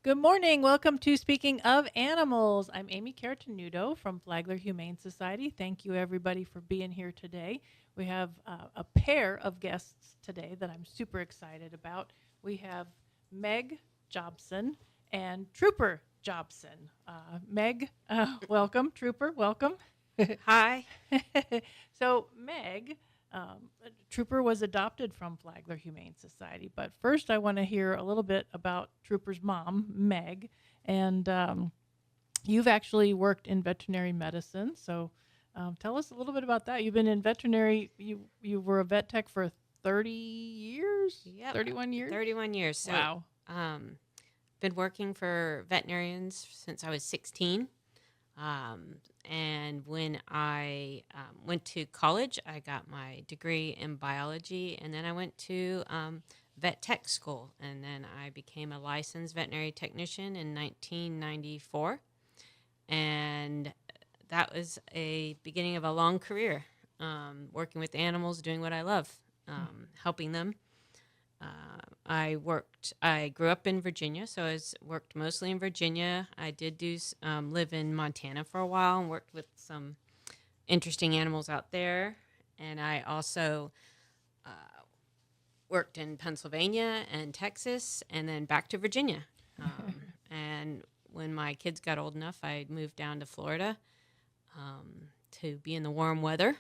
Good morning. Welcome to Speaking of Animals. I'm Amy Cartenuto from Flagler Humane Society. Thank you, everybody, for being here today. We have a pair of guests today that I'm super excited about. We have Meg Jobson and Trooper Jobson. Meg, welcome. Trooper, welcome. Hi. So, Meg, Trooper was adopted from Flagler Humane Society. But first, I want to hear a little bit about Trooper's mom, Meg. And you've actually worked in veterinary medicine. So tell us a little bit about that. You've been in veterinary, you were a vet tech for 30 years? Yep. 31 years? 31 years. So, Wow. been working for veterinarians since I was 16. And when I went to college, I got my degree in biology, and then I went to vet tech school, and then I became a licensed veterinary technician in 1994, and that was a beginning of a long career, working with animals, doing what I love, helping them. I grew up in Virginia, so I worked mostly in Virginia. I did live in Montana for a while and worked with some interesting animals out there. And I also worked in Pennsylvania and Texas and then back to Virginia. And when my kids got old enough, I moved down to Florida to be in the warm weather.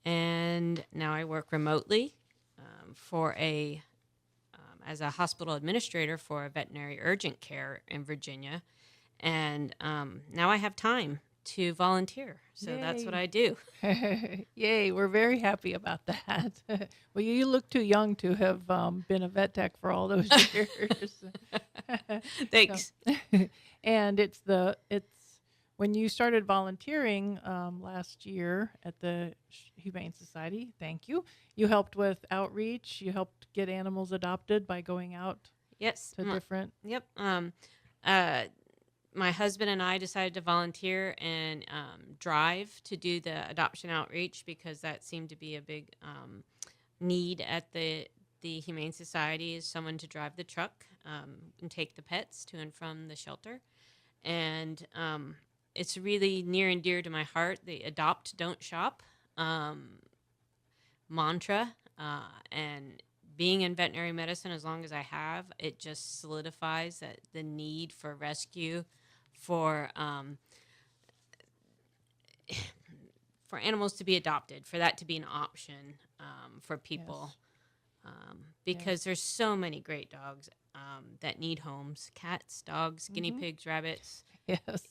And now I work remotely as a hospital administrator for a veterinary urgent care in Virginia. And now I have time to volunteer. So Yay. That's what I do. Yay, we're very happy about that. Well, you look too young to have been a vet tech for all those years. Thanks. And it's when you started volunteering last year at the Humane Society, thank you. You helped with outreach. You helped get animals adopted by going out Yes. to different. Yep. My husband and I decided to volunteer and drive to do the adoption outreach because that seemed to be a big need at the Humane Society, is someone to drive the truck and take the pets to and from the shelter. And it's really near and dear to my heart, the adopt, don't shop mantra. And being in veterinary medicine as long as I have, it just solidifies that the need for rescue for animals to be adopted, for that to be an option for people. Yes. Because there's so many great dogs that need homes: cats, dogs, guinea pigs, rabbits. Yes.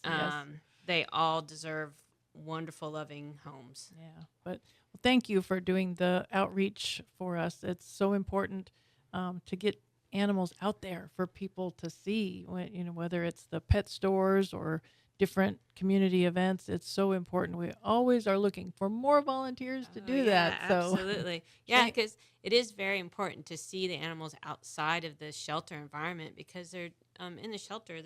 They all deserve wonderful, loving homes. Yeah. But thank you for doing the outreach for us. It's so important to get animals out there for people to see. Whether it's the pet stores or different community events, it's so important. We always are looking for more volunteers to do that. So Absolutely. Yeah, because it is very important to see the animals outside of the shelter environment, because they're in the shelter,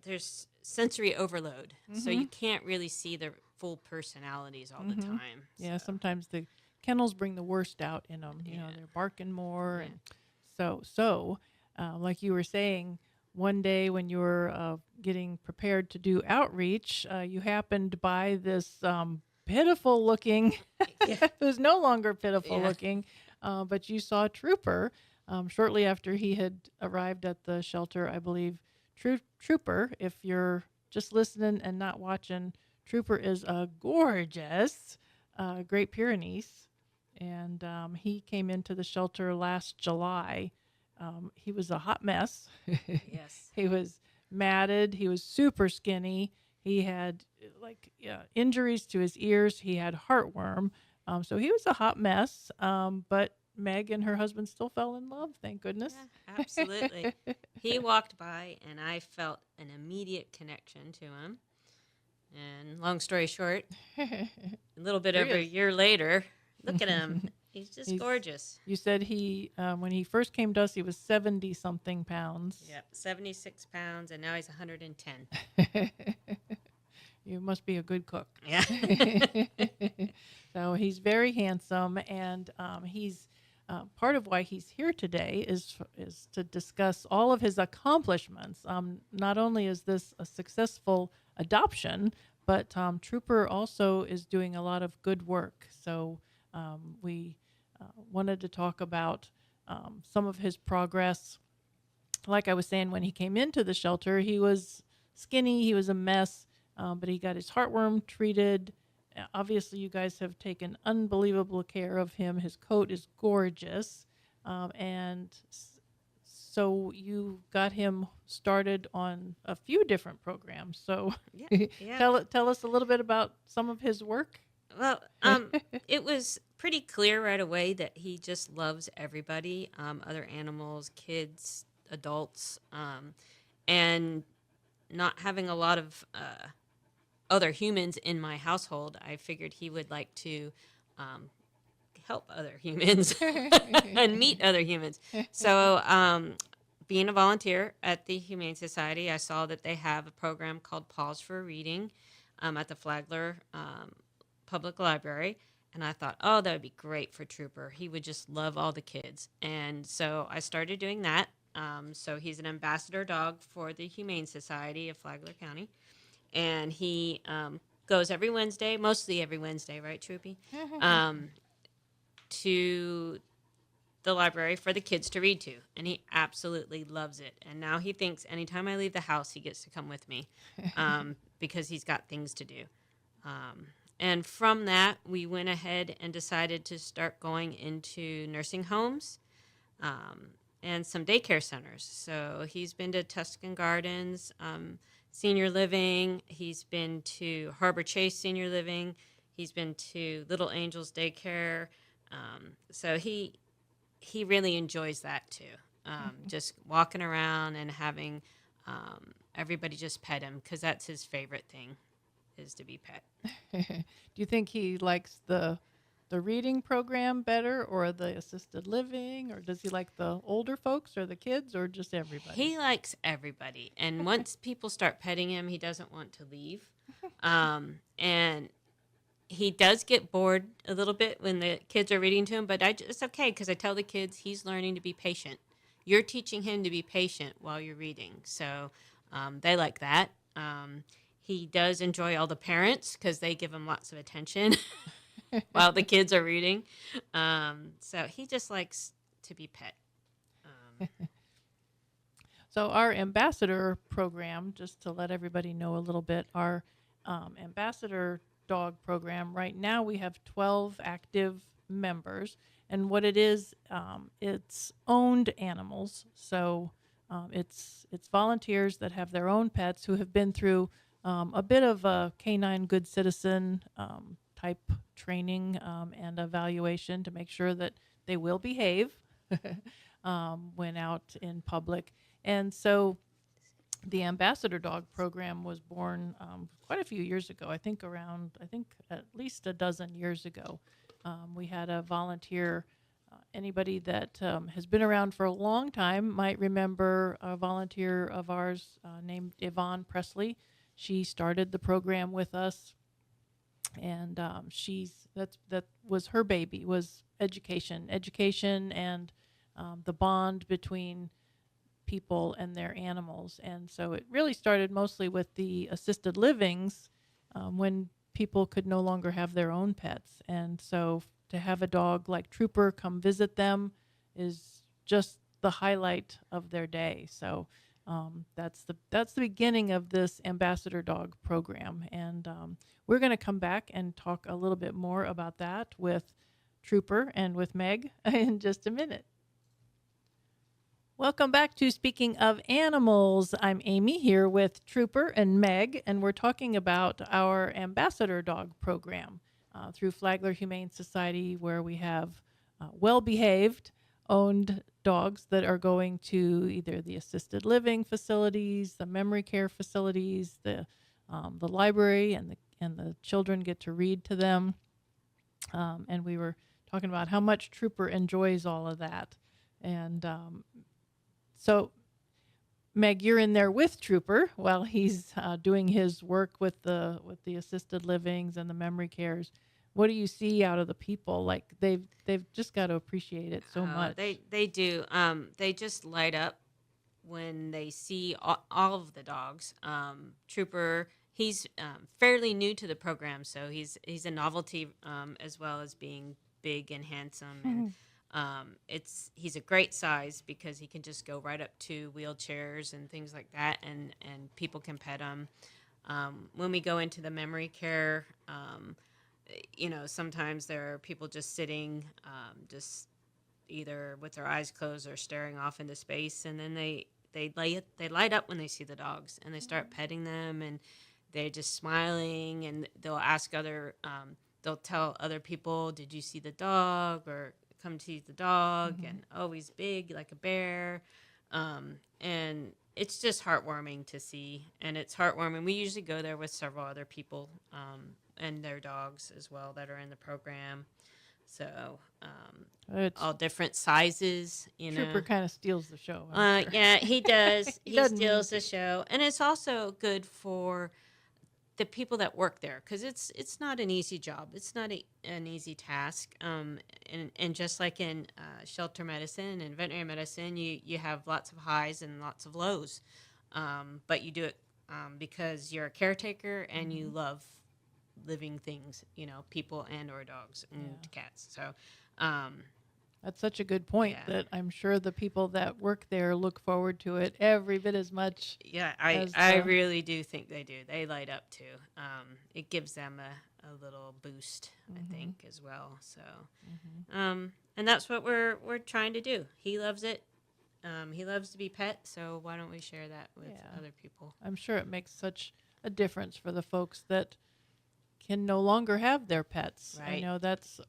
there's sensory overload. So you can't really see their full personalities all the time. Yeah, sometimes the kennels bring the worst out in them. They're barking more. Yeah. And so like you were saying, one day when you were getting prepared to do outreach, you happened by this pitiful looking, who's no longer pitiful looking, but you saw Trooper shortly after he had arrived at the shelter, I believe. Trooper, if you're just listening and not watching, Trooper is a gorgeous Great Pyrenees, and he came into the shelter last July. He was a hot mess. Yes. He was matted. He was super skinny. He had injuries to his ears. He had heartworm. So he was a hot mess. But Meg and her husband still fell in love, thank goodness. Yeah, absolutely. He walked by, and I felt an immediate connection to him. And long story short, a little bit over a year later, look at him. He's gorgeous. You said when he first came to us, he was 70-something pounds. Yep, 76 pounds, and now he's 110. You must be a good cook. Yeah. So he's very handsome, and he's part of why he's here today is to discuss all of his accomplishments. Not only is this a successful adoption, but Trooper also is doing a lot of good work. So we wanted to talk about some of his progress. Like I was saying, when he came into the shelter, he was skinny, he was a mess, but he got his heartworm treated. Obviously, you guys have taken unbelievable care of him. His coat is gorgeous. So you got him started on a few different programs. So Yeah. tell us a little bit about some of his work. Well, it was pretty clear right away that he just loves everybody, other animals, kids, adults, and not having a lot of other humans in my household. I figured he would like to help other humans and meet other humans. So, being a volunteer at the Humane Society, I saw that they have a program called Pause for Reading at the Flagler Public Library. And I thought, oh, that would be great for Trooper. He would just love all the kids. And so I started doing that. So he's an ambassador dog for the Humane Society of Flagler County. And he goes every Wednesday, mostly every Wednesday, right, Troopy? To the library for the kids to read to. And he absolutely loves it. And now he thinks anytime I leave the house, he gets to come with me because he's got things to do. And from that, we went ahead and decided to start going into nursing homes and some daycare centers. So he's been to Tuscan Gardens, Senior Living. He's been to Harbor Chase Senior Living. He's been to Little Angels Daycare. So he really enjoys that too. Just walking around and having everybody just pet him because that's his favorite thing, is to be pet. Do you think he likes the reading program better, or the assisted living, or does he like the older folks or the kids, or just everybody? He likes everybody. And once people start petting him, he doesn't want to leave. And he does get bored a little bit when the kids are reading to him, but it's okay because I tell the kids he's learning to be patient. You're teaching him to be patient while you're reading. So they like that. He does enjoy all the parents because they give him lots of attention while the kids are reading. So he just likes to be pet. So our ambassador program, just to let everybody know a little bit, our ambassador dog program, right now we have 12 active members. And what it is, it's owned animals. So it's volunteers that have their own pets who have been through a bit of a canine good citizen type training and evaluation to make sure that they will behave when out in public. And so the ambassador dog program was born quite a few years ago. I think at least a dozen years ago. We had a volunteer. Anybody that has been around for a long time might remember a volunteer of ours named Yvonne Presley. She started the program with us, and that was her baby, was education and the bond between people and their animals. And so it really started mostly with the assisted livings when people could no longer have their own pets. And so to have a dog like Trooper come visit them is just the highlight of their day. So that's the beginning of this ambassador dog program. And we're going to come back and talk a little bit more about that with Trooper and with Meg in just a minute. Welcome back to Speaking of Animals. I'm Amy here with Trooper and Meg, and we're talking about our ambassador dog program through Flagler Humane Society, where we have well-behaved, owned dogs that are going to either the assisted living facilities, the memory care facilities, the library, and the children get to read to them. And we were talking about how much Trooper enjoys all of that. And so, Meg, you're in there with Trooper while he's doing his work with the assisted livings and the memory cares. what do you see out of the people? Like they've just got to appreciate it so much. They do. They just light up when they see all of the dogs. Trooper, he's fairly new to the program, so he's a novelty, as well as being big and handsome. And he's a great size because he can just go right up to wheelchairs and things like that, and people can pet him. When we go into the memory care, sometimes there are people just sitting, just either with their eyes closed or staring off into space, and then they light up when they see the dogs, and they start petting them, and they're just smiling, and they'll tell other people, "Did you see the dog?" or "Come to see the dog," and "Oh, he's big like a bear," and it's just heartwarming to see, and it's heartwarming. We usually go there with several other people, and their dogs as well that are in the program. So all different sizes, Trooper kind of steals the show. Sure. Yeah, he does. He He doesn't steals need the show, and it's also good for the people that work there, because it's not an easy job. It's not an easy task. And just like in shelter medicine and veterinary medicine, you have lots of highs and lots of lows, but you do it because you're a caretaker and you love living things, people and or dogs and cats. So that's such a good point that I'm sure the people that work there look forward to it every bit as much. Yeah, I really do think they do. They light up too. It gives them a little boost, I think, as well. So, and that's what we're trying to do. He loves it. He loves to be pet. So why don't we share that with other people? I'm sure it makes such a difference for the folks that can no longer have their pets. Right. I know that's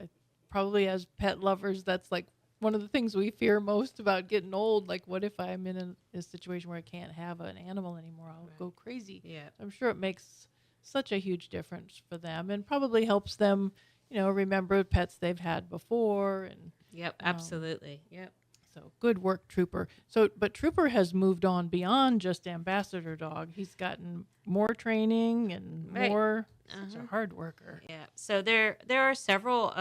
probably, as pet lovers, that's like one of the things we fear most about getting old. Like, what if I'm in a situation where I can't have an animal anymore? I'll go crazy. Yeah. I'm sure it makes such a huge difference for them, and probably helps them, remember pets they've had before. And Yep, absolutely. Yep. so good work, Trooper. But Trooper has moved on beyond just ambassador dog. He's gotten more training and more. Such a hard worker. Yeah. So there are several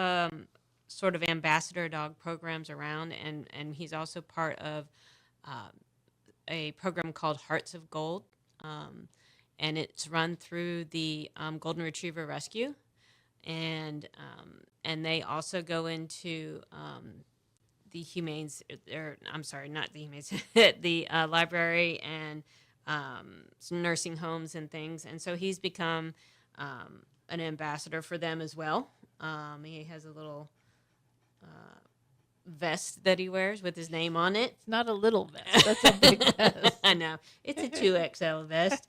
sort of ambassador dog programs around, and he's also part of a program called Hearts of Gold, and it's run through the Golden Retriever Rescue, and they also go into the humanes, I'm sorry, not the humanes, the library and some nursing homes and things, and so he's become an ambassador for them as well. He has a little vest that he wears with his name on it. It's not a little vest. That's a big vest. I know. It's a 2XL vest.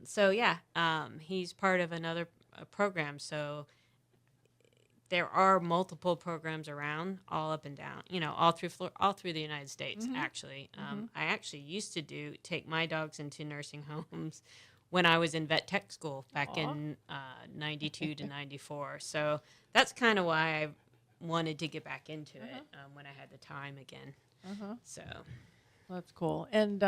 So yeah, he's part of another program. So there are multiple programs around, all up and down, all through the United States, actually. I actually used to take my dogs into nursing homes when I was in vet tech school back in 92 to 94. So that's kind of why I wanted to get back into it when I had the time again. So that's cool. And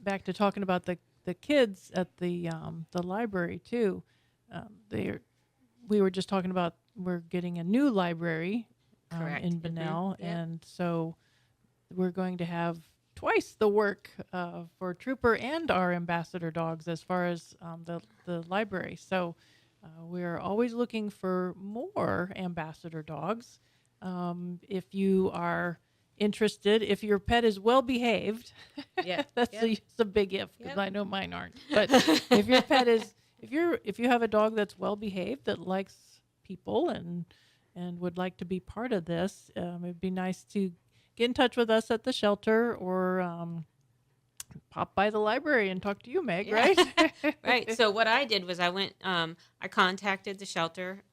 back to talking about the kids at the library too. We were just talking about we're getting a new library in Bunnell, and so we're going to have twice the work for Trooper and our ambassador dogs as far as the library. So we're always looking for more ambassador dogs. If you are interested, if your pet is well behaved, that's a big if, because I know mine aren't. But if your pet is, if you have a dog that's well behaved, that likes people and would like to be part of this, it'd be nice to get in touch with us at the shelter, or pop by the library and talk to you, Meg, right? Right. So what I did was I went, I contacted the shelter,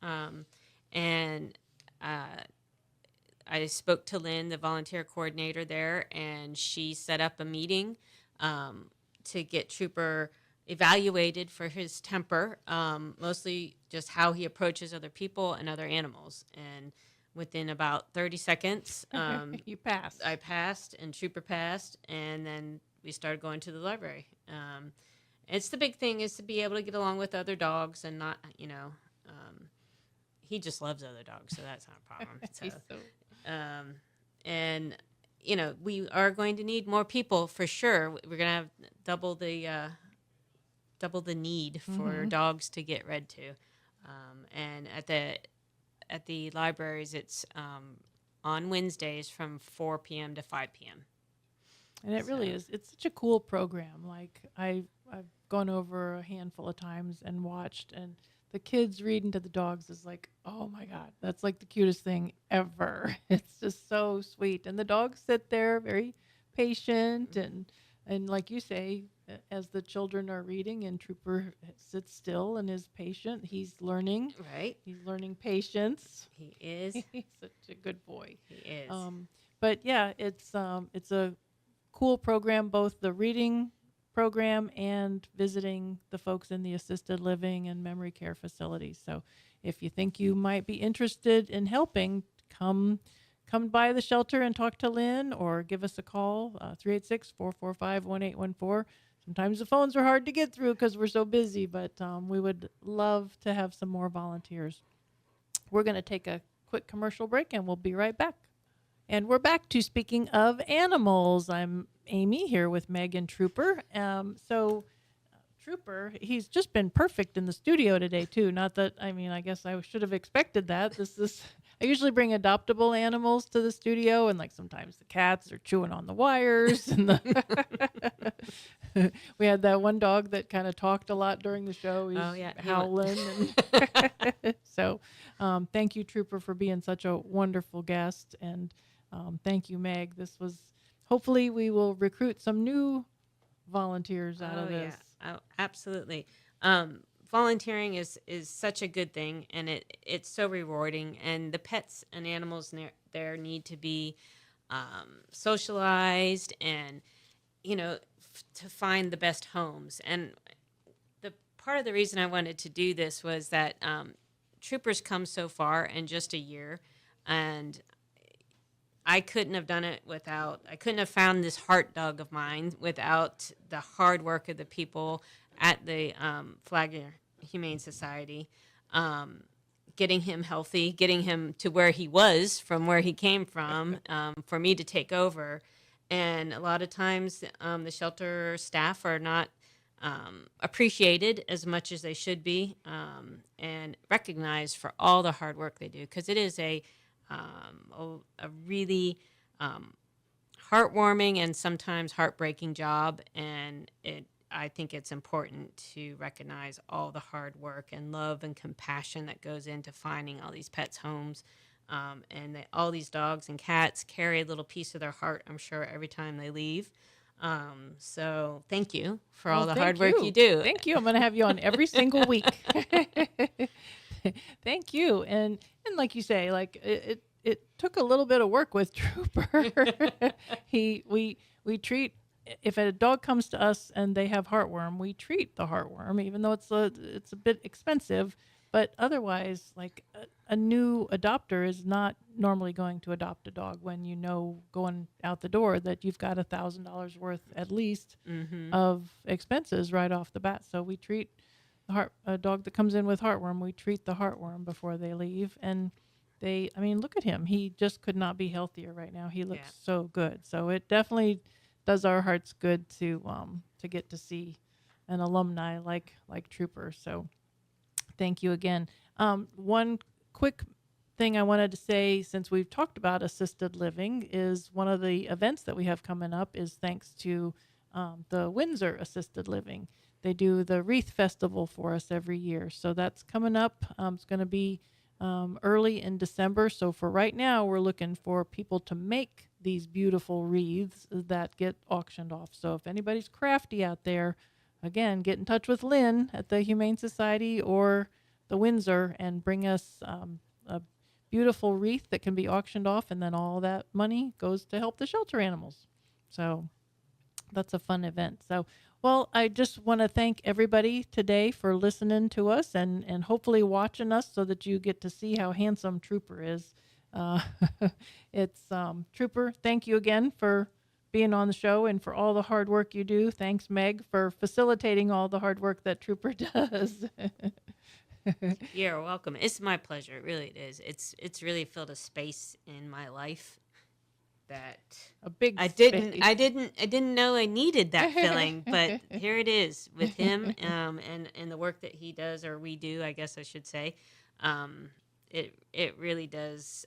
and I spoke to Lynn, the volunteer coordinator there, and she set up a meeting to get Trooper evaluated for his temper, mostly just how he approaches other people and other animals. And within about 30 seconds, you passed. I passed, and Trooper passed, and then we started going to the library. It's the big thing is to be able to get along with other dogs and not, he just loves other dogs, so that's not a problem. So, He's so and we are going to need more people for sure. We're going to have double the need for dogs to get read to, and at the libraries, it's on Wednesdays from 4 p.m. to 5 p.m. And it really is. It's such a cool program. Like I've gone over a handful of times and watched, and the kids reading to the dogs is like, oh my God, that's like the cutest thing ever. It's just so sweet. And the dogs sit there very patient and like you say, as the children are reading and Trooper sits still and is patient, he's learning. Right. He's learning patience. He is. He's such a good boy. He is. But yeah, it's a cool program, both the reading program and visiting the folks in the assisted living and memory care facilities. So if you think you might be interested in helping, come by the shelter and talk to Lynn or give us a call, 386-445-1814. Sometimes the phones are hard to get through because we're so busy, but we would love to have some more volunteers. We're going to take a quick commercial break and we'll be right back. And we're back to speaking of animals. I'm Amy here with Meg and Trooper. Trooper, he's just been perfect in the studio today too. Not that, I guess I should have expected that. I usually bring adoptable animals to the studio, and like sometimes the cats are chewing on the wires. And we had that one dog that kind of talked a lot during the show. He's howling. So thank you, Trooper, for being such a wonderful guest. And thank you, Meg. Hopefully we will recruit some new volunteers out of this. Yeah. Oh, absolutely. Volunteering is such a good thing, and it's so rewarding. And the pets and animals there need to be socialized and, to find the best homes. And the part of the reason I wanted to do this was that Troopers come so far in just a year, and I couldn't have done it I couldn't have found this heart dog of mine without the hard work of the people at the Flagler Humane Society, getting him healthy, getting him to where he was from where he came from, for me to take over. And a lot of times the shelter staff are not appreciated as much as they should be, and recognized for all the hard work they do, because it is a really heartwarming and sometimes heartbreaking job, and I think it's important to recognize all the hard work and love and compassion that goes into finding all these pets homes, and all these dogs and cats carry a little piece of their heart, I'm sure, every time they leave. So thank you for all the hard work you do. Thank you. I'm going to have you on every single week. Thank you. And like you say, like it took a little bit of work with Trooper. We treat, if a dog comes to us and they have heartworm, we treat the heartworm, even though it's a bit expensive. But otherwise, like a new adopter is not normally going to adopt a dog when going out the door that you've got $1,000 worth at least of expenses right off the bat. So we treat a dog that comes in with heartworm, we treat the heartworm before they leave. And look at him. He just could not be healthier right now. He looks so good. So it definitely does our hearts good to get to see an alumni like Trooper. So thank you again. One quick thing I wanted to say, since we've talked about assisted living, is one of the events that we have coming up is thanks to the Windsor Assisted Living. They do the Wreath Festival for us every year. So that's coming up. It's going to be early in December. So for right now, we're looking for people to make these beautiful wreaths that get auctioned off. So if anybody's crafty out there, again, get in touch with Lynn at the Humane Society or the Windsor and bring us a beautiful wreath that can be auctioned off, and then all that money goes to help the shelter animals. So that's a fun event. So, well, I just want to thank everybody today for listening to us and hopefully watching us so that you get to see how handsome Trooper is. Trooper, thank you again for being on the show and for all the hard work you do. Thanks, Meg, for facilitating all the hard work that Trooper does. You're welcome. It's my pleasure. It really is. It's really filled a space in my life that A big I space. didn't know I needed that filling, but here it is with him, and the work that he does, or we do, I guess I should say. It really does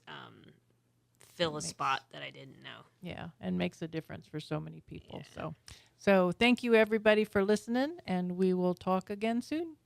fill a spot that I didn't know. Yeah, and makes a difference for so many people. Yeah. So thank you everybody for listening, and we will talk again soon.